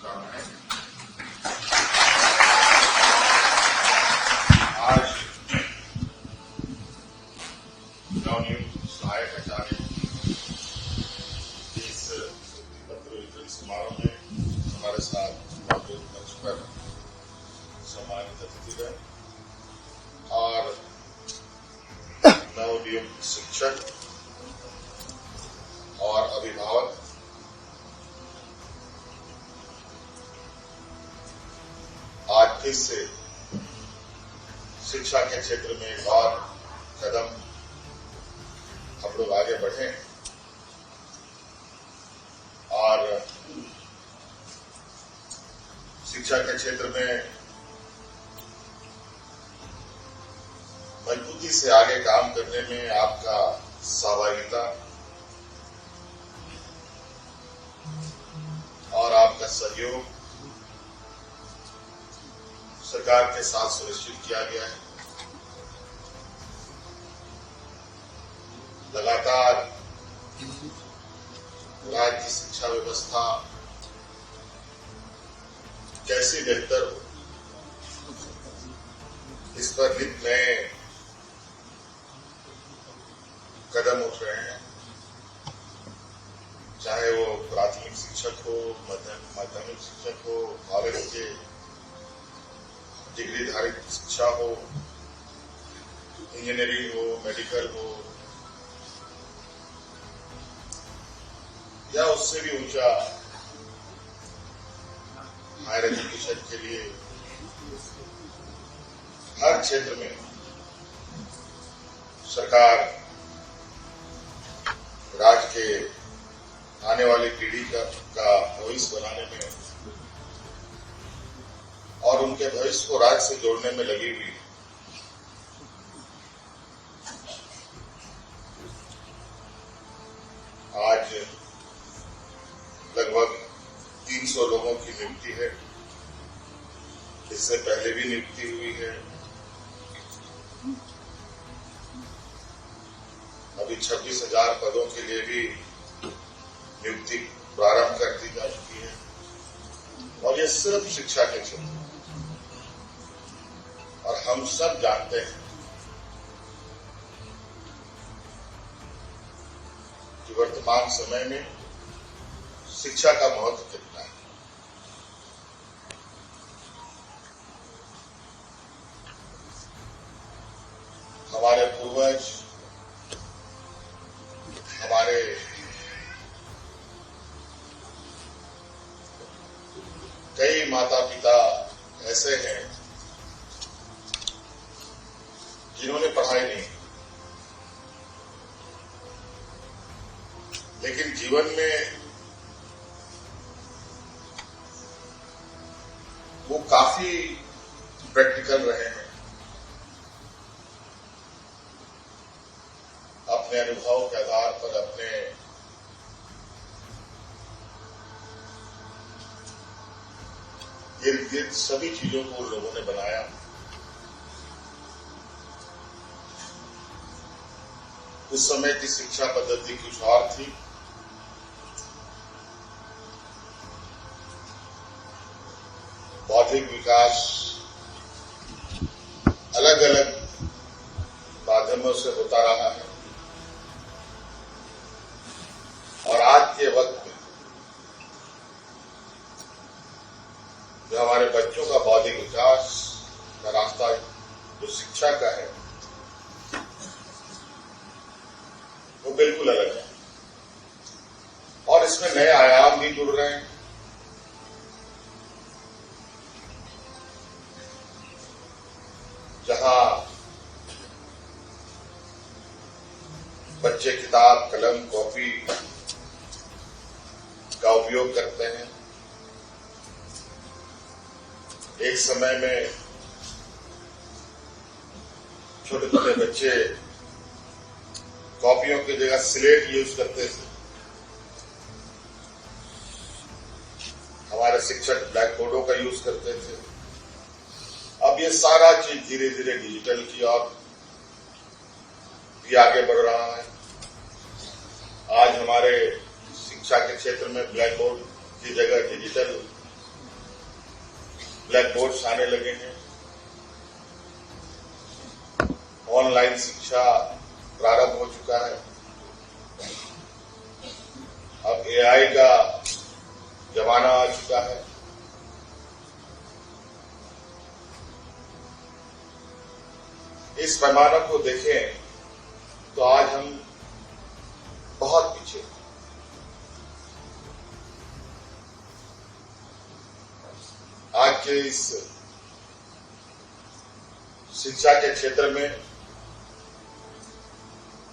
शुभकामनाएं। आज नवनियुक्त सहायक आचार्य इस पत्र वितरण समारोह में हमारे साथ मौजूद मंच पर सम्मानित अतिथिगण और नवनियुक्त शिक्षक और अभिभावक, आज फिर से शिक्षा के क्षेत्र में एक और कदम हम लोग आगे बढ़े और शिक्षा के क्षेत्र में मजबूती से आगे काम करने में आपका सहभागिता और आपका सहयोग सरकार के साथ सुनिश्चित किया गया है। लगातार राज्य की शिक्षा व्यवस्था कैसे बेहतर हो, इस पर नित नए कदम उठ रहे हैं, चाहे वो प्राथमिक शिक्षक हो, माध्यमिक शिक्षक हो, कॉलेज के डिग्रीधारी शिक्षा हो, इंजीनियरिंग हो, मेडिकल हो या उससे भी ऊंचा हायर एजुकेशन के लिए हर क्षेत्र में सरकार राज्य के आने वाली पीढ़ी का भविष्य बनाने में और उनके भविष्य को राज्य से जोड़ने में लगी हुई है। आज लगभग 300 लोगों की नियुक्ति है, इससे पहले भी नियुक्ति हुई है। अभी 26,000 पदों के लिए भी नियुक्ति प्रारंभ कर दी जा चुकी है और ये सिर्फ शिक्षा के क्षेत्र में। और हम सब जानते हैं कि वर्तमान समय में शिक्षा का महत्व कितना है। हमारे पूर्वज, हमारे कई माता पिता ऐसे हैं जिन्होंने पढ़ाई नहीं, लेकिन जीवन में वो काफी प्रैक्टिकल रहे हैं। अपने अनुभव के आधार पर अपने इर्द गिर्द सभी चीजों को लोगों ने बनाया। उस समय की शिक्षा पद्धति कुछ और थी। बौद्धिक विकास अलग अलग माध्यमों से होता रहा है और आज के वक्त में जो हमारे बच्चों का बौद्धिक विकास का रास्ता जो शिक्षा का है वो बिल्कुल अलग है और इसमें नए आयाम भी जुड़ रहे हैं। जहां बच्चे किताब, कलम, कॉपी का उपयोग करते हैं, एक समय में छोटे छोटे बच्चे कॉपियों की जगह स्लेट यूज करते थे। हमारे शिक्षक ब्लैक बोर्डों का यूज करते थे। अब ये सारा चीज धीरे धीरे डिजिटल की ओर भी आगे बढ़ रहा है। आज हमारे शिक्षा के क्षेत्र में ब्लैक बोर्ड की जगह डिजिटल ब्लैक बोर्ड्स आने लगे हैं, ऑनलाइन शिक्षा प्रारंभ हो चुका है, अब एआई का जमाना आ चुका है। इस पैमाने को देखें तो आज हम बहुत पीछे हैं। आज के इस शिक्षा के क्षेत्र में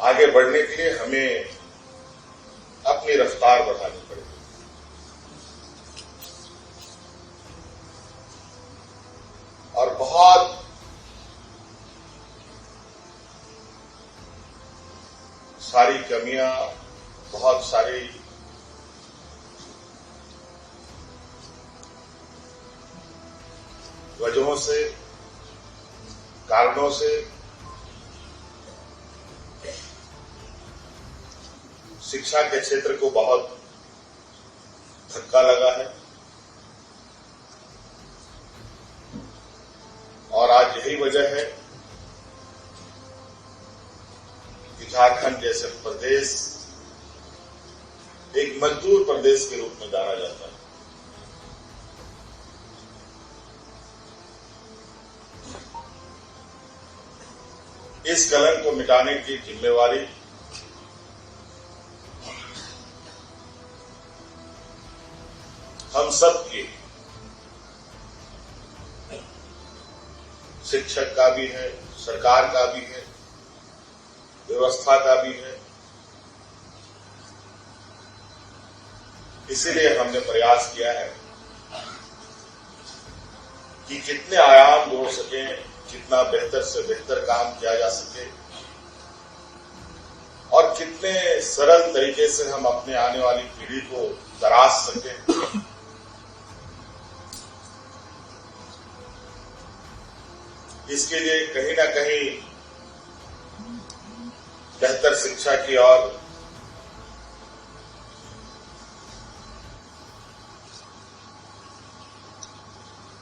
आगे बढ़ने के लिए हमें अपनी रफ्तार बढ़ानी पड़ेगी। और बहुत सारी कमियां, बहुत सारी वजहों से, कारणों से शिक्षा के क्षेत्र को बहुत धक्का लगा है और आज यही वजह है कि झारखंड जैसे प्रदेश एक मजदूर प्रदेश के रूप में जाना जाता है। इस कलंक को मिटाने की जिम्मेवारी हम सब की, शिक्षक का भी है, सरकार का भी है, व्यवस्था का भी है। इसीलिए हमने प्रयास किया है कि जितने आयाम जोड़ सके, जितना बेहतर से बेहतर काम किया जा सके और कितने सरल तरीके से हम अपने आने वाली पीढ़ी को तराश सकें, इसके लिए कहीं ना कहीं बेहतर शिक्षा की ओर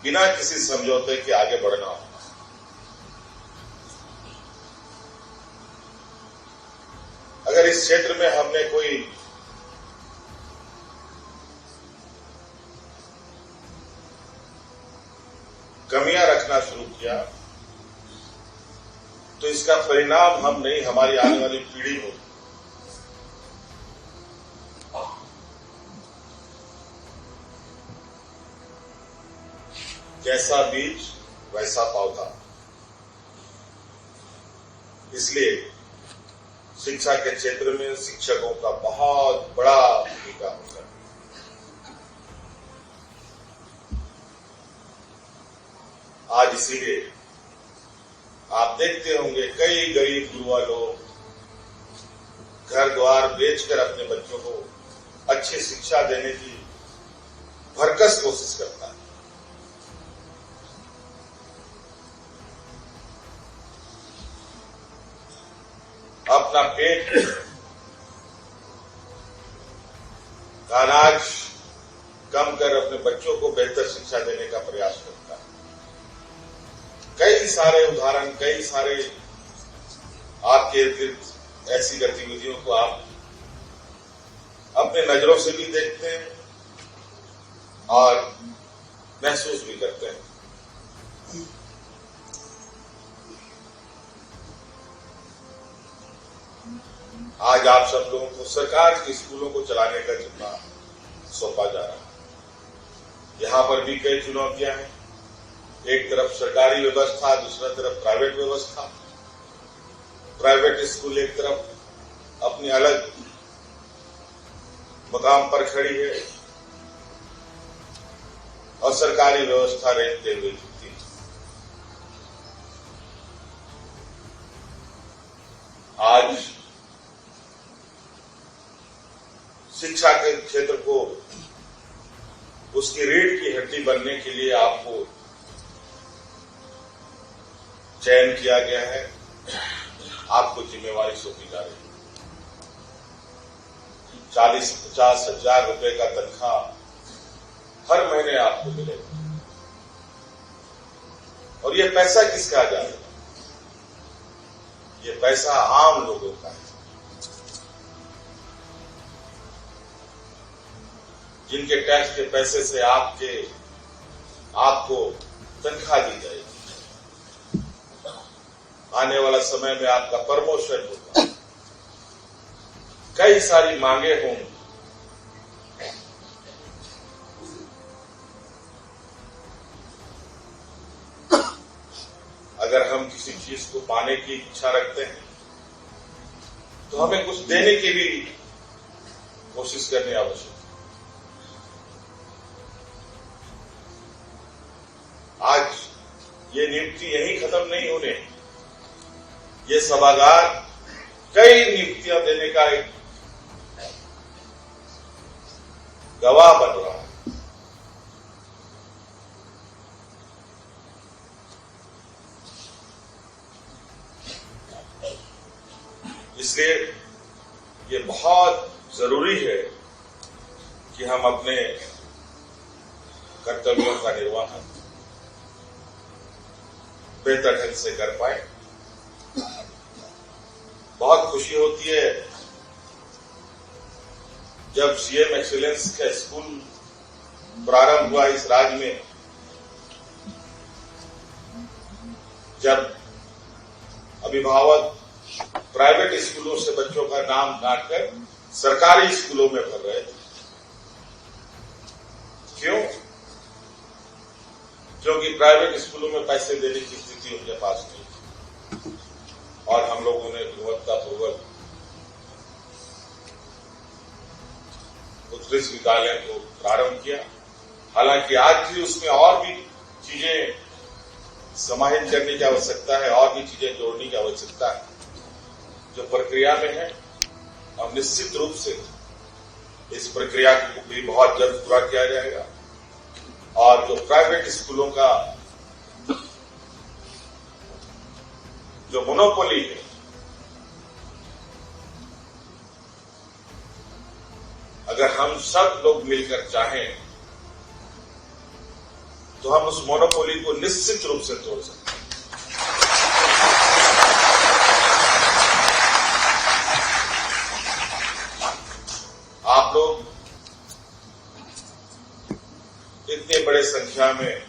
बिना किसी समझौते के आगे बढ़ना होगा। अगर इस क्षेत्र में हमने कोई कमियां रखना शुरू किया तो इसका परिणाम हम नहीं, हमारी आने वाली पीढ़ी होगी। जैसा बीज वैसा पौधा। इसलिए शिक्षा के क्षेत्र में शिक्षकों का बहुत बड़ा भूमिका होता है। आज इसीलिए आप देखते होंगे कई गरीब गुरुआ लोग घर द्वार बेचकर अपने बच्चों को अच्छी शिक्षा देने की भरकस कोशिश करता है। अपना पेट का अनाज कम कर अपने बच्चों को बेहतर शिक्षा देने का प्रयास करता है। कई सारे उदाहरण, कई सारे आपके इर्द गिर्द ऐसी गतिविधियों को आप अपने नजरों से भी देखते हैं और महसूस भी करते हैं। आज आप सब लोगों को सरकार के स्कूलों को चलाने का जिम्मा सौंपा जा रहा है। यहां पर भी कई चुनौतियां हैं। एक तरफ सरकारी व्यवस्था, दूसरा तरफ प्राइवेट व्यवस्था। प्राइवेट स्कूल एक तरफ अपनी अलग मकाम पर खड़ी है और सरकारी व्यवस्था रहते हुए झुकती है। आज शिक्षा के क्षेत्र को उसकी रीढ़ की हड्डी बनने के लिए आपको चयन किया गया है, आपको जिम्मेवारी सौंपी जा रही है। 40-50 हजार रुपए का तनख्वाह हर महीने आपको मिलेगा। ये पैसा किसका जाएगा? ये पैसा आम लोगों का है, जिनके टैक्स के पैसे से आपको तनख्वाह दी जाएगी। आने वाला समय में आपका प्रमोशन होगा, कई सारी मांगे होंगी। अगर हम किसी चीज को पाने की इच्छा रखते हैं तो हमें कुछ देने की भी कोशिश करनी आवश्यक है। आज ये नियुक्ति यहीं खत्म नहीं होने, ये सभागार कई नियुक्तियां देने का एक गवाह बन रहा है। इसलिए ये बहुत जरूरी है कि हम अपने कर्तव्यों का निर्वहन बेहतर ढंग से कर पाए। बहुत खुशी होती है जब सीएम एक्सीलेंस का स्कूल प्रारंभ हुआ इस राज्य में, जब अभिभावक प्राइवेट स्कूलों से बच्चों का नाम काटकर सरकारी स्कूलों में भर रहे थे। क्यों? क्योंकि प्राइवेट स्कूलों में पैसे देने की स्थिति उनके पास नहीं थी और हम लोगों ने गुणवत्तापूर्वक उत्कृष्ट विद्यालय को प्रारंभ किया। हालांकि आज भी उसमें और भी चीजें समाहित करने की आवश्यकता है, और भी चीजें जोड़ने की आवश्यकता है जो प्रक्रिया में है, और निश्चित रूप से इस प्रक्रिया को भी बहुत जल्द पूरा किया जाएगा। और जो प्राइवेट स्कूलों का जो मोनोपोली है, अगर हम सब लोग मिलकर चाहें तो हम उस मोनोपोली को निश्चित रूप से तोड़ सकते हैं। आप लोग इतने बड़े संख्या में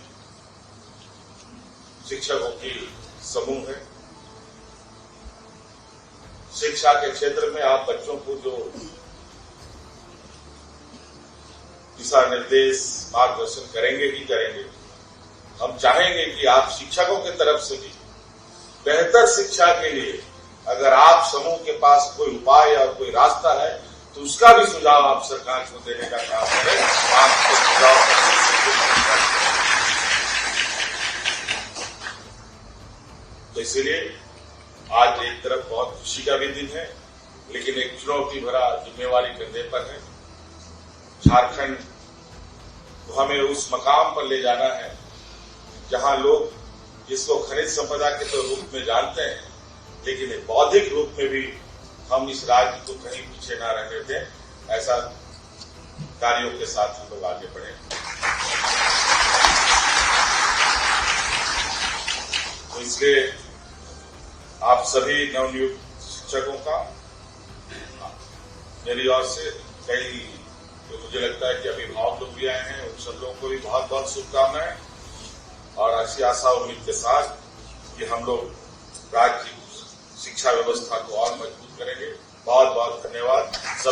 शिक्षकों की समूह है। शिक्षा के क्षेत्र में आप बच्चों को जो दिशा निर्देश मार्गदर्शन करेंगे ही करेंगे। हम चाहेंगे कि आप शिक्षकों की तरफ से भी बेहतर शिक्षा के लिए अगर आप समूह के पास कोई उपाय और कोई रास्ता है तो उसका भी सुझाव आप सरकार को देने का काम करें। आपके सुझाव तो इसलिए आज एक तरफ बहुत खुशी का भी दिन है, लेकिन एक चुनौती भरा जिम्मेवारी कंधे पर है। झारखंड को हमें उस मकाम पर ले जाना है जहां लोग जिसको खनिज संपदा के तो रूप में जानते हैं, लेकिन एक बौद्धिक रूप में भी हम इस राज्य को कहीं पीछे ना रहने दें। ऐसा कार्यों के साथ हम लोग आगे बढ़े। तो इसलिए आप सभी नवनियुक्त शिक्षकों का मेरी ओर से कई तो मुझे लगता है कि अभिभावक लोग भी आए हैं, उन सब लोगों को भी बहुत बहुत शुभकामनाएं और ऐसी आशा उम्मीद के साथ कि हम लोग राज्य की शिक्षा व्यवस्था को और मजबूत करेंगे। बहुत बहुत धन्यवाद।